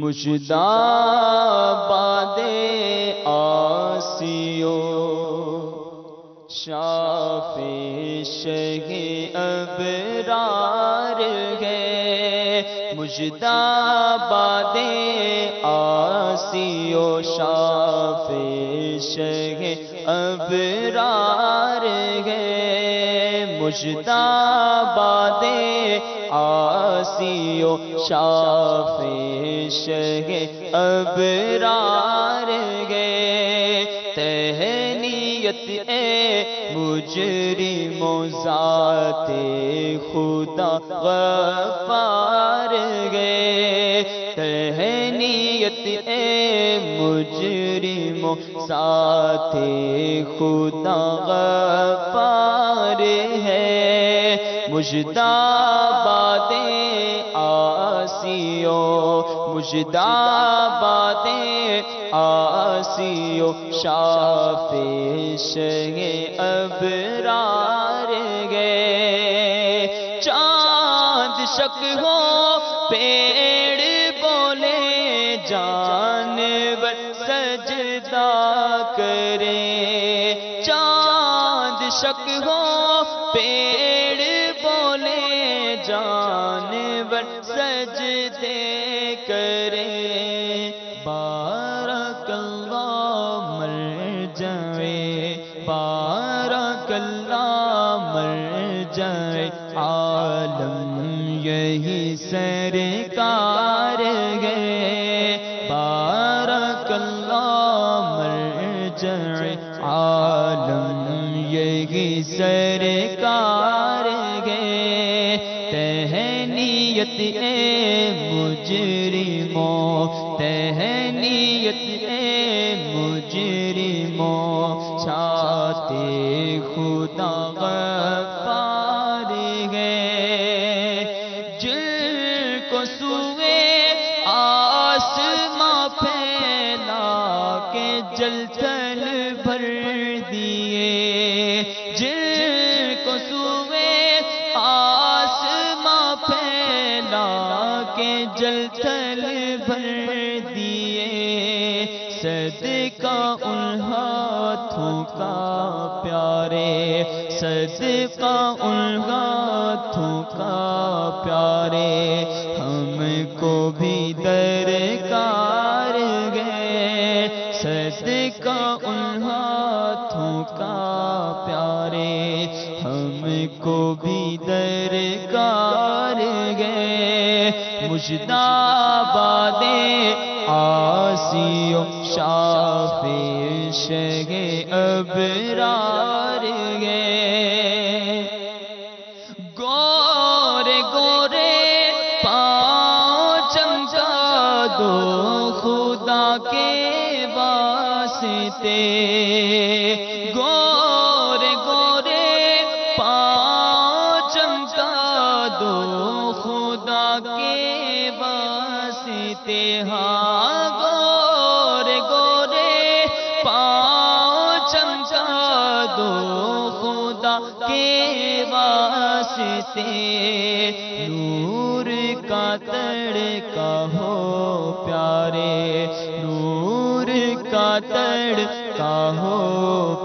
مجداباد آسیو شافع شہ ابرار ہے، مجداباد آسیو شافع شہ ابرار ہے، مجداباد آسیو شافع شہ ابرار گے، تہنیت اے مجرموں ذات خدا غفار گے، تہنیت اے مجرموں ذات خدا غفار ہے، مجداباد آسیو، مجداباد آسیو شافع شہ ابرار گے، چاند شک ہو پیڑ بولے جانور سجدہ کریں، چاند شک ہو پیڑ بولے جانور سجدے کریں، بارک اللہ مرجعے، بارک اللہ مرجعے عالم یہی سرکار گئے، بارک اللہ مرجعے عالم یہی سرکار گئے، تہنیت اے مجرموں، تہنیت اے مجرموں، چاہتے خدا غفار گئے، جن کو سوئے آسماں پھیلا کے جل تھل بھر دیے، جن کو سوئے آسماں پھیلا کے جل تھل بھر دیے، صدقہ ان ہاتھوں کا پیارے، صدقہ ان ہاتھوں کا پیارے، ہم کو بھی درکار گئے، صدقہ ان ہاتھوں کا پیارے، ہم کو بھی درکار گئے، مجداباد آسیو شافع شہ ابرار گئے، گورے گورے پاؤں چمکا دو خدا کے واسطے، گورے گورے پاؤں چمکا دو خدا کے واسطے، ہاں گورے گورے پاؤں چمکا دو خدا کے واسطے، نور کا تڑکا ہو پیارے، نور کا تڑکا ہو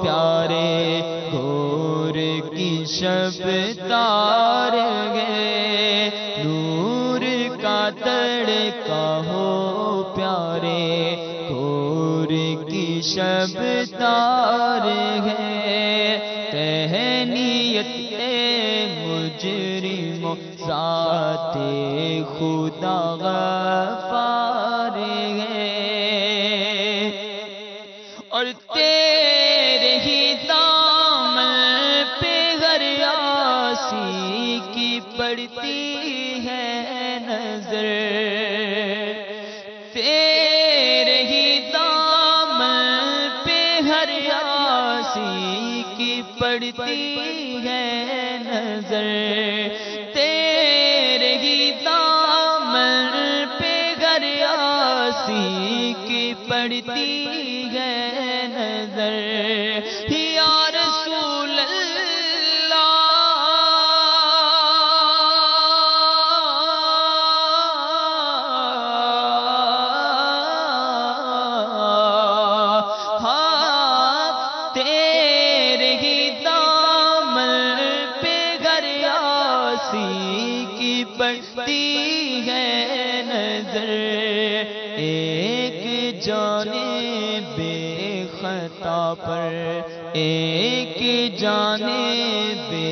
پیارے، گور کی شب تار گئے، نور کا تڑکا ہو پیارے، گور کی شب تار گئے، تہنیت اے مجرموں ذات خدا غفار گئے، اور تیرے ہی دامن پہ ہر عاصی کی پڑتی ہے نظر، تیرے ہی دامن پہ ہر عاصی کی پڑتی ہے نظر، تیرے ہی دامن پہ ہر عاصی کی پڑتی ہے نظر، یا رسول اللہ آسی کی پڑتی ہے نظر، ایک جانب بے خطا پر، ایک جانب بے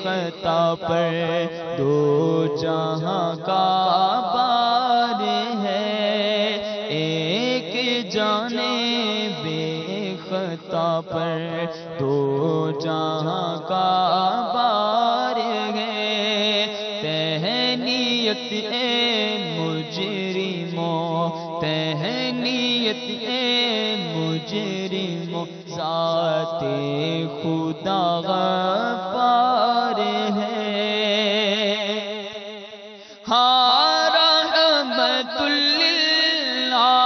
خطا پر، دو جہاں کا بار ہے، ایک جانب بے خطا پر، دو جہاں کا بار ہے۔ تہنیت اے مجرموں، تہنیت اے مجرموں، ذات خدا غفار ہے۔ ہاں رحمت للعالمین،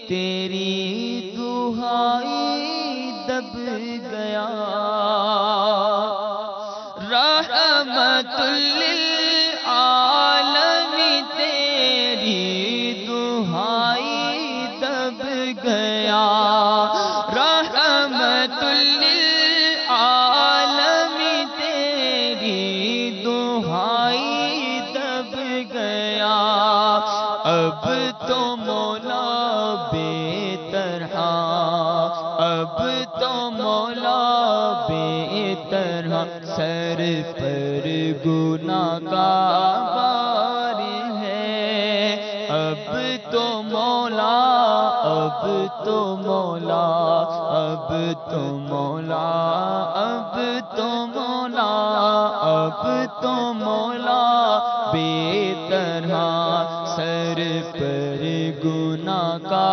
تیری دہائی دب گیا، رحمت للعالمین، تیری دہائی دب گیا، رحمت للعالمین، تیری دہائی دب گیا۔ اب تو مولا بے طرح، اب تو مولا بے طرح، سر پر گناہ کا بار ہے۔ اب تو مولا، اب تو مولا، اب تو مولا، اب تو مولا، اب تو مولا بے طرح، سر پر گناہ کا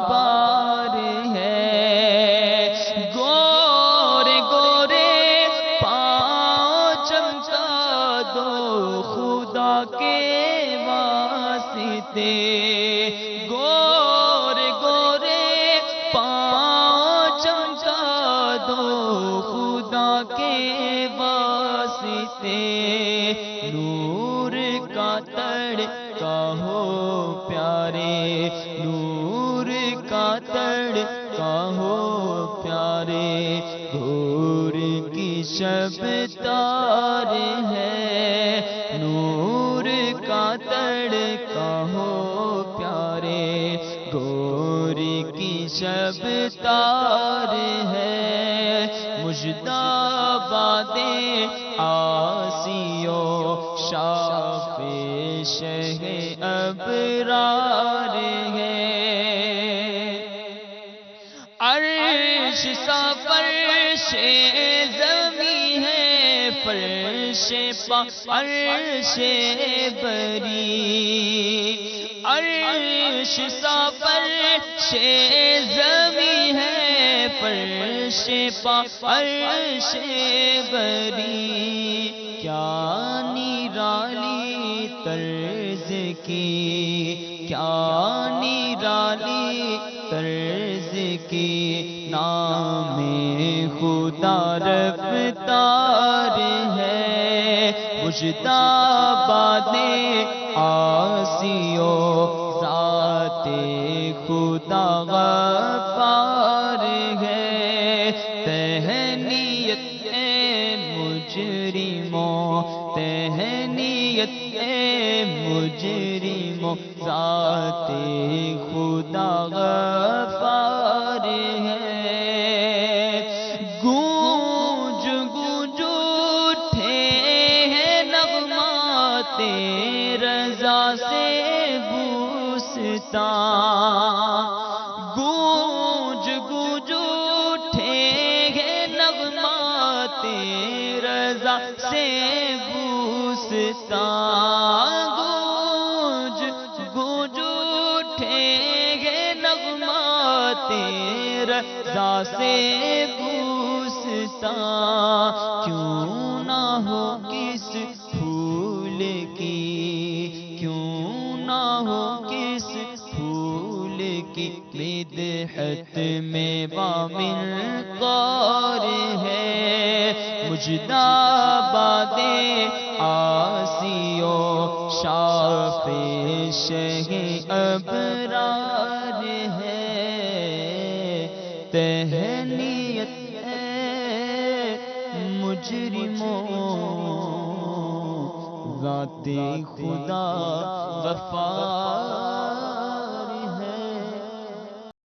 بار ہے۔ گورے گورے پاؤں چمکا دو خدا کے واسطے، گورے گورے پاؤں چمکا دو خدا کے واسطے، نور کا تڑکا ہو پیارے، نور کا تڑکا ہو پیارے، گور کی شب تار ہے، نور کا تڑکا ہو پیارے، گور کی شب تار ہے۔ مجدہ آسیو شاف شہ ابرار ہے، عرش سا فرش زمیں ہے، فرش پا عرش بری، عرش سا فرش زمیں ہے، فرش پا عرش بری، کیا نرالی طرز کی، کیا نرالی طرز کی، نام خدا رفتار ہے، مجدہ باد آسیو ذات خدا غفار ہے۔ تہنیت اے مجرموں، تہنیت اے مجرموں، ذات خدا غفار ہے۔ گونج گونج اٹھے ہیں نغمات رضا سے بوستاں، گونج گونج اٹھے ہیں نغمات رضا سے بوستاں، گونج گونج اٹھے ہیں نغمات رضا سے بوستاں، کیوں نہ ہو کس پھول کی، کیوں نہ ہو کس پھول کی، مدحت میں وامل قار ہے، مجدہ باد آسیو شاف شہ ابرار ہے، تہنیت ہے مجرموں ذات خدا وفا